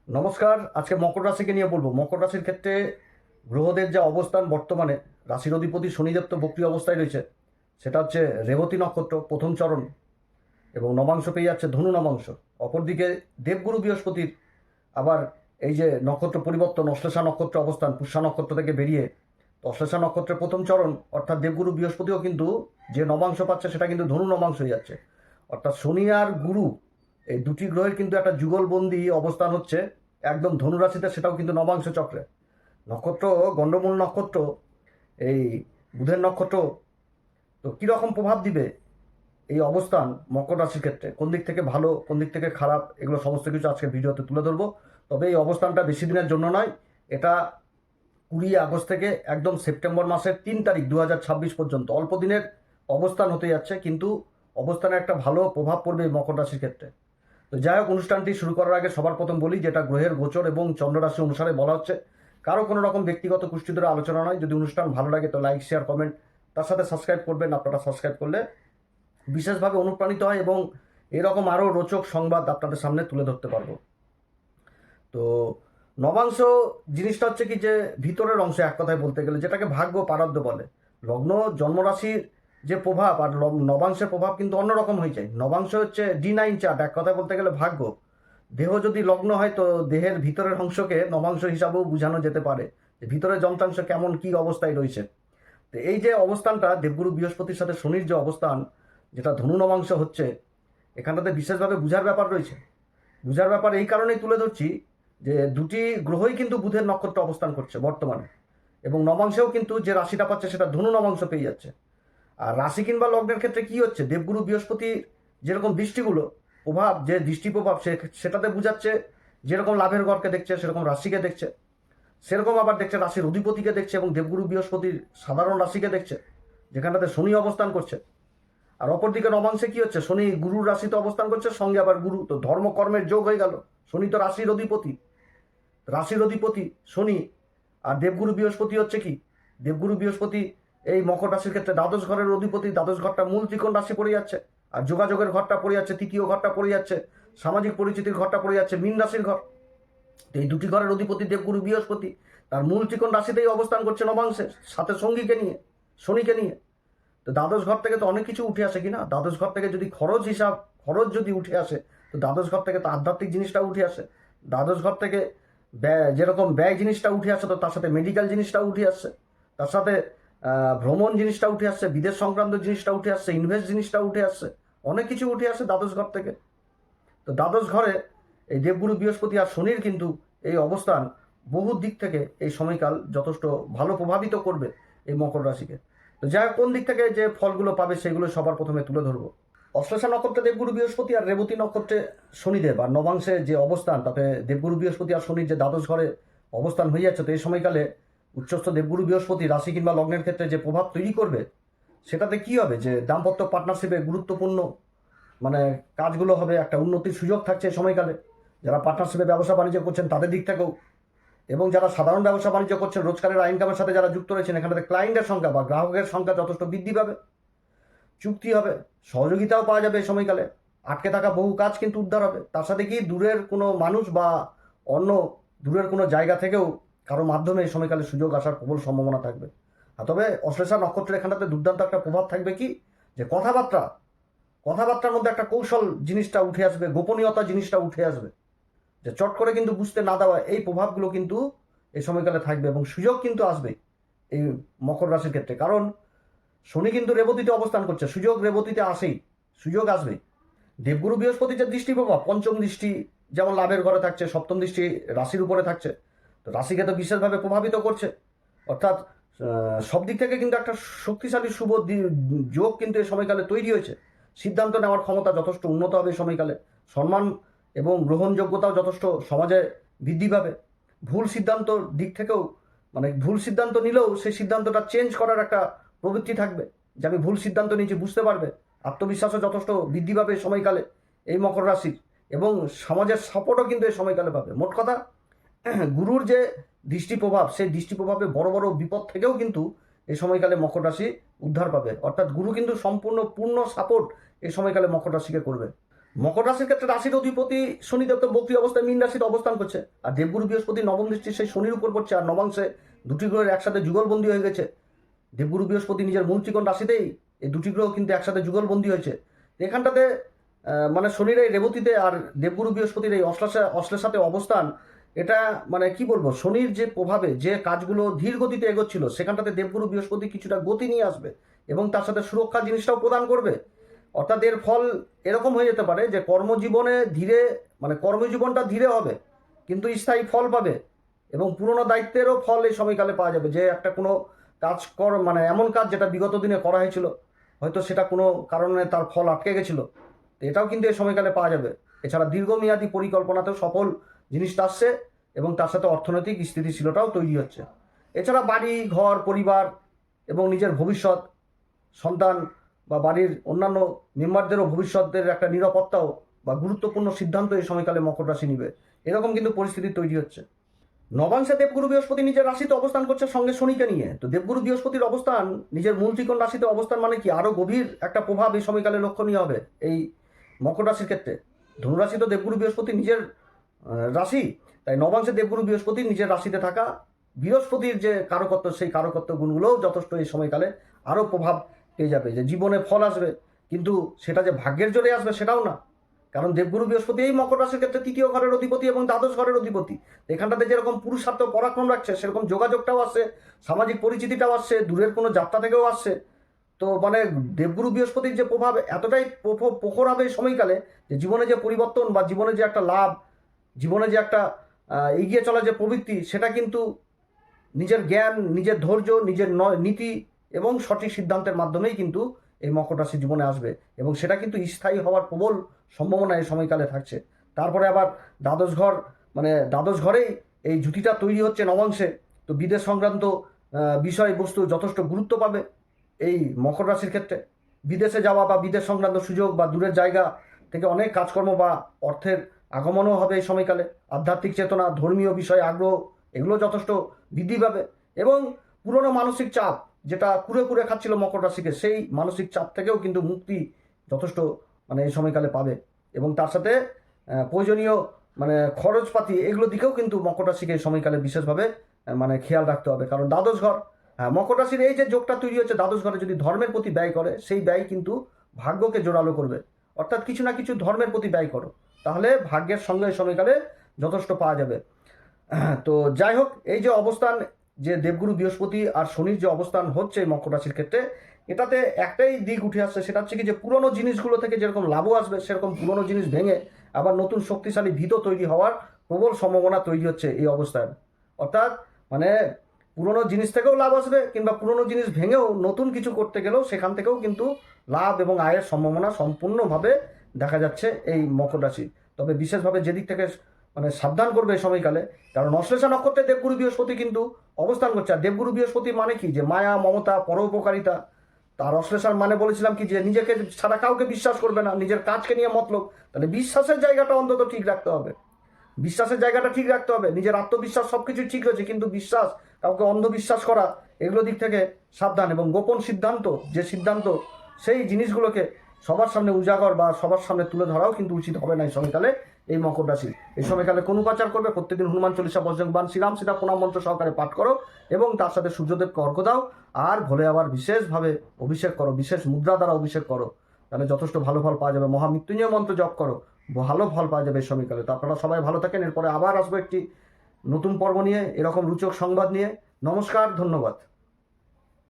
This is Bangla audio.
নমস্কার। আজকে মকর রাশিকে নিয়ে বলবো। মকর রাশির ক্ষেত্রে গ্রহদের যা অবস্থান বর্তমানে, রাশির অধিপতি শনিদেব তো বক্রী অবস্থায় রয়েছে। সেটা হচ্ছে রেবতী নক্ষত্র প্রথম চরণ, এবং নবাংশ পেয়ে যাচ্ছে ধনু নবাংশ। অপরদিকে দেবগুরু বৃহস্পতির আবার এই যে নক্ষত্র পরিবর্তন, অশ্লেষা নক্ষত্র অবস্থান পুষ্যা নক্ষত্র থেকে বেরিয়ে অশ্লেষা নক্ষত্রের প্রথম চরণ, অর্থাৎ দেবগুরু বৃহস্পতিও কিন্তু যে নবাংশ পাচ্ছে সেটা কিন্তু ধনু নবাংশ হয়ে যাচ্ছে। অর্থাৎ শনি আর গুরু এই দুটি গ্রহের কিন্তু একটা যুগলবন্দি অবস্থান হচ্ছে একদম ধনুরাশিতে, সেটাও কিন্তু নবাংশ চক্রে। নক্ষত্র গণ্ডমূল নক্ষত্র, এই বুধের নক্ষত্র। তো কীরকম প্রভাব দিবে এই অবস্থান মকর রাশির ক্ষেত্রে, কোন দিক থেকে ভালো কোন দিক থেকে খারাপ, এগুলো সমস্ত কিছু আজকে ভিডিওতে তুলে ধরবো। তবে এই অবস্থানটা বেশি দিনের জন্য নয়। এটা 20 আগস্ট থেকে একদম সেপ্টেম্বর মাসের 3 তারিখ 2026 পর্যন্ত অল্প দিনের অবস্থান হতে যাচ্ছে, কিন্তু অবস্থানে একটা ভালো প্রভাব পড়বে এই মকর রাশির ক্ষেত্রে। তো যাই হোক, অনুষ্ঠানটি শুরু করার আগে সবার প্রথম বলি, যেটা গ্রহের গোচর এবং চন্দ্ররাশি অনুসারে বলা হচ্ছে। কারো কোনো রকম ব্যক্তিগত কুষ্টি ধরে আলোচনা নয়। যদি অনুষ্ঠান ভালো লাগে তো লাইক, শেয়ার, কমেন্ট, তার সাথে সাবস্ক্রাইব করবেন। আপনারা সাবস্ক্রাইব করলে বিশেষভাবে অনুপ্রাণিত হয় এবং এরকম আরও রোচক সংবাদ আপনাদের সামনে তুলে ধরতে পারবো। তো নবাংশ জিনিসটা হচ্ছে কি, যে ভিতরের অংশ, এক কথায় বলতে গেলে যেটাকে ভাগ্য পারব্য বলে। লগ্ন জন্মরাশির যে প্রভাব আর নবাংশের প্রভাব কিন্তু অন্যরকম হয়ে যায়। নবাংশ হচ্ছে D9 চার্ট, এক কথায় বলতে গেলে ভাগ্য। দেহ যদি লগ্ন হয় তো দেহের ভিতরের অংশকে নবাংশ হিসাবেও বোঝানো যেতে পারে, যে ভিতরের যন্ত্রাংশ কেমন কি অবস্থায় রয়েছে। তো এই যে অবস্থানটা দেবগুরু বৃহস্পতির সাথে শনির যে অবস্থান, যেটা ধনু নবাংশ হচ্ছে, এখানটাতে বিশেষভাবে বুঝার ব্যাপার রয়েছে। বুঝার ব্যাপার এই কারণেই তুলে ধরছি যে দুটি গ্রহই কিন্তু বুধের নক্ষত্রে অবস্থান করছে বর্তমানে, এবং নবাংশেও কিন্তু যে রাশিটা পাচ্ছে সেটা ধনু নবাংশ পেয়ে যাচ্ছে। আর রাশি কিংবা লগ্নের ক্ষেত্রে কি হচ্ছে, দেবগুরু বৃহস্পতি যেরকম দৃষ্টিগুলো প্রভাব, যে দৃষ্টি প্রভাব সেটাতে বুঝাচ্ছে যেরকম লাভের ঘরকে দেখছে সেরকম রাশিকে দেখছে, সেরকম আবার দেখছে রাশির অধিপতিকে দেখছে, এবং দেবগুরু বৃহস্পতির সাধারণ রাশিকে দেখছে যেখানটাতে শনি অবস্থান করছে। আর অপরদিকে নবাংশে কি হচ্ছে, শনি গুরুর রাশিতে অবস্থান করছে, সঙ্গে আবার গুরু, তো ধর্মকর্মের যোগ হয়ে গেল। শনি তো রাশির অধিপতি, রাশির অধিপতি শনি। আর দেবগুরু বৃহস্পতি হচ্ছে কি, দেবগুরু বৃহস্পতি এই মকর রাশির ক্ষেত্রে দ্বাদশ ঘরের অধিপতি। দ্বাদশ ঘরটা মূল ত্রিকোণ রাশি পড়ে যাচ্ছে, আর যোগাযোগের ঘরটা পড়ে যাচ্ছে, তৃতীয় ঘরটা পড়ে যাচ্ছে, সামাজিক পরিচিতির ঘরটা পড়ে যাচ্ছে মীন রাশির ঘর। তো এই দুটি ঘরের অধিপতি দেবগুরু বৃহস্পতি তার মূল ত্রিকোণ রাশিতেই অবস্থান করছে নবাংশে, সাথে সঙ্গীকে নিয়ে, শনিকে নিয়ে। তো দ্বাদশ ঘর থেকে তো অনেক কিছু উঠে আসে কিনা, দ্বাদশ ঘর থেকে যদি খরচ যদি উঠে আসে, তো দ্বাদশ ঘর থেকে তো আধ্যাত্মিক জিনিসটা উঠে আসে। দ্বাদশ ঘর থেকে ব্যয়, যেরকম ব্যয় জিনিসটা উঠে আসে, তো তার সাথে মেডিকেল জিনিসটা উঠে আসছে, তার সাথে ভ্রমণ জিনিসটা উঠে আসছে, বিদেশ সংক্রান্ত জিনিসটা উঠে আসছে, ইনভেস্ট জিনিসটা উঠে আসছে, অনেক কিছু উঠে আসে দ্বাদশ ঘর থেকে। তো দ্বাদশ ঘরে এই দেবগুরু বৃহস্পতি আর শনির কিন্তু এই অবস্থান বহু দিক থেকে এই সময়কাল যথেষ্ট ভালো প্রভাবিত করবে এই মকর রাশিকে। তো যাই হোক, কোন দিক থেকে যে ফলগুলো পাবে সেগুলো সবার প্রথমে তুলে ধরবো। অশ্লেষা নক্ষত্রে দেবগুরু বৃহস্পতি আর রেবতী নক্ষত্রে শনিদেব, আর নবাংশে যে অবস্থান তাতে দেবগুরু বৃহস্পতি আর শনির যে দ্বাদশ ঘরে অবস্থান হয়ে যাচ্ছে, তো এই সময়কালে উচ্চস্থ দেবগুরু বৃহস্পতি রাশি কিংবা লগ্নের ক্ষেত্রে যে প্রভাব তৈরি করবে, সেটাতে কি হবে, যে দাম্পত্য পার্টনারশিপে গুরুত্বপূর্ণ মানে কাজগুলো হবে, একটা উন্নতির সুযোগ থাকছে এই সময়কালে। যারা পার্টনারশিপে ব্যবসা বাণিজ্য করছেন তাদের দিক থেকেও, এবং যারা সাধারণ ব্যবসা বাণিজ্য করছেন রোজগারের ইনকামের সাথে যারা যুক্ত রয়েছেন, এখানে ক্লায়েন্টের সংখ্যা বা গ্রাহকের সংখ্যা যথেষ্ট বৃদ্ধি পাবে, চুক্তি হবে, সহযোগিতাও পাওয়া যাবে এই সময়কালে। আটকে থাকা বহু কাজ কিন্তু উদ্ধার হবে। তার সাথে কি দূরের কোনো মানুষ বা অন্য দূরের কোনো জায়গা থেকেও কারো মাধ্যমে এই সময়কালে সুযোগ আসার প্রবল সম্ভাবনা থাকবে। আর তবে অশ্লেষা নক্ষত্রের এখানটাতে দুর্দান্ত একটা প্রভাব থাকবে কি, যে কথাবার্তার মধ্যে একটা কৌশল জিনিসটা উঠে আসবে, গোপনীয়তা জিনিসটা উঠে আসবে, যে চট করে কিন্তু বুঝতে না দেওয়া, এই প্রভাবগুলো কিন্তু এই সময়কালে থাকবে, এবং সুযোগ কিন্তু আসবে এই মকর রাশির ক্ষেত্রে। কারণ শনি কিন্তু রেবতীতে অবস্থান করছে, সুযোগ রেবতীতে আসেই, সুযোগ আসবে। দেবগুরু বৃহস্পতির যে দৃষ্টি প্রভাব, পঞ্চম দৃষ্টি যেমন লাভের ঘরে থাকছে, সপ্তম দৃষ্টি রাশির উপরে থাকছে, তো রাশিকে তো বিশেষভাবে প্রভাবিত করছে। অর্থাৎ সব দিক থেকে কিন্তু একটা শক্তিশালী শুভ যোগ কিন্তু এই সময়কালে তৈরি হয়েছে। সিদ্ধান্ত নেওয়ার ক্ষমতা যথেষ্ট উন্নত হবে এই সময়কালে, সম্মান এবং গ্রহণযোগ্যতাও যথেষ্ট সমাজে বৃদ্ধি পাবে। ভুল সিদ্ধান্তর দিক থেকেও, মানে ভুল সিদ্ধান্ত নিলেও সেই সিদ্ধান্তটা চেঞ্জ করার একটা প্রবৃত্তি থাকবে, যে আমি ভুল সিদ্ধান্ত নিয়েছি বুঝতে পারবে। আত্মবিশ্বাসও যথেষ্ট বৃদ্ধি পাবে এই সময়কালে এই মকর রাশির, এবং সমাজের সাপোর্টও কিন্তু এই সময়কালে পাবে। মোট কথা, গুরুর যে দৃষ্টি প্রভাব, সেই দৃষ্টি প্রভাবে বড় বড় বিপদ থেকেও কিন্তু এই সময়কালে মকর রাশি উদ্ধার পাবে। অর্থাৎ গুরু কিন্তু সম্পূর্ণ পূর্ণ সাপোর্ট এই সময়কালে মকর রাশিকে করবে। মকর রাশির ক্ষেত্রে রাশির অধিপতি শনিদেব তো বক্রী অবস্থায় মীন রাশিতে অবস্থান করছে, আর দেবগুরু বৃহস্পতি নবম দৃষ্টি সেই শনির উপর পড়ছে, আর নবাংশে দুটি গ্রহের একসাথে যুগলবন্দী হয়ে গেছে। দেবগুরু বৃহস্পতি নিজের মূল ত্রিকোণ রাশিতেই এই দুটি গ্রহ কিন্তু একসাথে যুগলবন্দী হয়েছে। এখানটাতে মানে শনির এই রেবতীতে আর দেবগুরু বৃহস্পতির এই অশ্লেষাতে অবস্থান, এটা মানে কি বলবো, শনির যে প্রভাবে যে কাজগুলো ধীর গতিতে এগোচ্ছিল সেখানটাতে দেবগুরু বৃহস্পতি কিছুটা গতি নিয়ে আসবে এবং তার সাথে সুরক্ষা জিনিসটাও প্রদান করবে। অর্থাৎ এর ফল এরকম হয়ে যেতে পারে যে কর্মজীবনে ধীরে মানে কর্মজীবনটা ধীরে হবে কিন্তু স্থায়ী ফল পাবে, এবং পুরনো দায়িত্বেরও ফল এই সময়কালে পাওয়া যাবে। যে একটা কোনো কাজ মানে এমন কাজ যেটা বিগত দিনে করা হয়েছিল, হয়তো সেটা কোনো কারণে তার ফল আটকে গেছিল, তো এটাও কিন্তু এই সময়কালে পাওয়া যাবে। এছাড়া দীর্ঘমেয়াদী পরিকল্পনাতেও সফল জিনিসটা আসছে এবং তার সাথে অর্থনৈতিক স্থিতিশীলতাও তৈরি হচ্ছে। এছাড়া বাড়ি ঘর পরিবার এবং নিজের ভবিষ্যৎ সন্তান বা বাড়ির অন্যান্য মেম্বারদেরও ভবিষ্যতের একটা নিরাপত্তাও বা গুরুত্বপূর্ণ সিদ্ধান্ত এই সময়কালে মকর রাশি নিবে, এরকম কিন্তু পরিস্থিতি তৈরি হচ্ছে। নবাংশে দেবগুরু বৃহস্পতি নিজের রাশিতে অবস্থান করছে সঙ্গে শনিকে নিয়ে। তো দেবগুরু বৃহস্পতির অবস্থান নিজের মূল ত্রিকোণ রাশিতে অবস্থান মানে কি আরও গভীর একটা প্রভাব এই সময়কালে লক্ষণীয় হবে এই মকর রাশির ক্ষেত্রে। ধনুরাশি তো দেবগুরু বৃহস্পতি নিজের রাশি, তাই নবাংশে দেবগুরু বৃহস্পতি নিজের রাশিতে থাকা বৃহস্পতির যে কারকত্ব, সেই কারকত্ব গুণগুলোও যথেষ্ট এই সময়কালে আরও প্রভাব পেয়ে যাবে। যে জীবনে ফল আসবে, কিন্তু সেটা যে ভাগ্যের জোরে আসবে সেটাও না, কারণ দেবগুরু বৃহস্পতি এই মকর রাশির ক্ষেত্রে তৃতীয় ঘরের অধিপতি এবং দ্বাদশ ঘরের অধিপতি। এখানটাতে যেরকম পুরুষার্থ পরাক্রম রাখছে, সেরকম যোগাযোগটাও আসছে, সামাজিক পরিচিতিটাও আসছে, দূরের কোনো যাত্রা থেকেও আসছে। তো মানে দেবগুরু বৃহস্পতির যে প্রভাব এতটাই প্রখর হবে এই সময়কালে যে জীবনে যে পরিবর্তন বা জীবনে যে একটা লাভ, জীবনে যে একটা এগিয়ে চলা যে প্রবৃত্তি, সেটা কিন্তু নিজের জ্ঞান, নিজের ধৈর্য, নিজের নীতি এবং সঠিক সিদ্ধান্তের মাধ্যমেই কিন্তু এই মকর রাশি জীবনে আসবে, এবং সেটা কিন্তু স্থায়ী হওয়ার প্রবল সম্ভাবনা এই সময়কালে থাকছে। তারপরে আবার দ্বাদশ ঘর, মানে দ্বাদশ ঘরেই এই জুতিটা তৈরি হচ্ছে নবাংশে। তো বিদেশ সংক্রান্ত বিষয়বস্তু যথেষ্ট গুরুত্ব পাবে এই মকর রাশির ক্ষেত্রে। বিদেশে যাওয়া বা বিদেশ সংক্রান্ত সুযোগ বা দূরের জায়গা থেকে অনেক কাজকর্ম বা অর্থের আগমনও হবে এই সময়কালে। আধ্যাত্মিক চেতনা, ধর্মীয় বিষয়ে আগ্রহ, এগুলো যথেষ্ট বৃদ্ধি পাবে, এবং পুরনো মানসিক চাপ যেটা কুরে কুরে খাচ্ছিল মকর রাশিকে, সেই মানসিক চাপ থেকেও কিন্তু মুক্তি যথেষ্ট মানে এই সময়কালে পাবে। এবং তার সাথে প্রয়োজনীয় মানে খরচপাতি এগুলো দিকেও কিন্তু মকর রাশিকে এই সময়কালে বিশেষভাবে মানে খেয়াল রাখতে হবে, কারণ দ্বাদশ ঘর, মকর রাশির এই যে যোগটা তৈরি হচ্ছে দ্বাদশ ঘরে যদি ধর্মের প্রতি ব্যয় করে, সেই ব্যয় কিন্তু ভাগ্যকে জোরালো করবে। অর্থাৎ কিছু না কিছু ধর্মের প্রতি ব্যয় করো, তাহলে ভাগ্যের সঙ্গে এই সময়কালে যথেষ্ট পাওয়া যাবে। তো যাই হোক, এই যে অবস্থান, যে দেবগুরু বৃহস্পতি আর শনির যে অবস্থান হচ্ছে মকর রাশির ক্ষেত্রে, এটাতে একটাই দিক উঠে আসছে, সেটা হচ্ছে কি যে পুরনো জিনিসগুলো থেকে যেরকম লাভও আসবে, সেরকম পুরনো জিনিস ভেঙে আবার নতুন শক্তিশালী ভিত তৈরি হওয়ার প্রবল সম্ভাবনা তৈরি হচ্ছে এই অবস্থায়। অর্থাৎ মানে পুরনো জিনিস থেকেও লাভ আসবে, কিংবা পুরনো জিনিস ভেঙেও নতুন কিছু করতে গেলেও সেখান থেকেও কিন্তু লাভ এবং আয়ের সম্ভাবনা সম্পূর্ণভাবে দেখা যাচ্ছে এই মকর রাশি। তবে বিশেষভাবে যেদিক থেকে মানে সাবধান করবে এই সময়কালে, কারণ অশ্লেষা নক্ষত্রে দেবগুরু বৃহস্পতি কিন্তু অবস্থান করছে। আর দেবগুরু বৃহস্পতি মানে কি, যে মায়া, মমতা, পরোপকারিতা। তার অশ্লেষার মানে বলেছিলাম কি, যে নিজেকে ছাড়া কাউকে বিশ্বাস করবে না, নিজের কাজকে নিয়ে মতলব। তাহলে বিশ্বাসের জায়গাটা অন্তত ঠিক রাখতে হবে, বিশ্বাসের জায়গাটা ঠিক রাখতে হবে। নিজের আত্মবিশ্বাস সবকিছু ঠিক রয়েছে, কিন্তু বিশ্বাস, কাউকে অন্ধবিশ্বাস করা, এগুলো দিক থেকে সাবধান। এবং গোপন সিদ্ধান্ত, যে সিদ্ধান্ত, সেই জিনিসগুলোকে সবার সামনে উজাগর বা সবার সামনে তুলে ধরাও কিন্তু উচিত হবে না এই সময়কালে এই মকর রাশি। এই সময়কালে কোন উপাচার করবে, প্রত্যেকদিন হনুমান চল্লিশা বজরংবান শ্রীরাম সীতা প্রণাম মন্ত্র সহকারে পাঠ করো, এবং তার সাথে সূর্যদেবকে অর্ঘ্য দাও, আর ভোলে আবার বিশেষভাবে অভিষেক করো, বিশেষ মুদ্রা দ্বারা অভিষেক করো, তাহলে যথেষ্ট ভালো ফল পাওয়া যাবে। মহামৃত্যুঞ্জয় মন্ত্র জপ করো, ভালো ফল পাওয়া যাবে এই সময়কালে। তো আপনারা সবাই ভালো থাকেন। এরপরে আবার আসবো একটি নতুন পর্ব নিয়ে, এরকম রোচক সংবাদ নিয়ে। নমস্কার, ধন্যবাদ।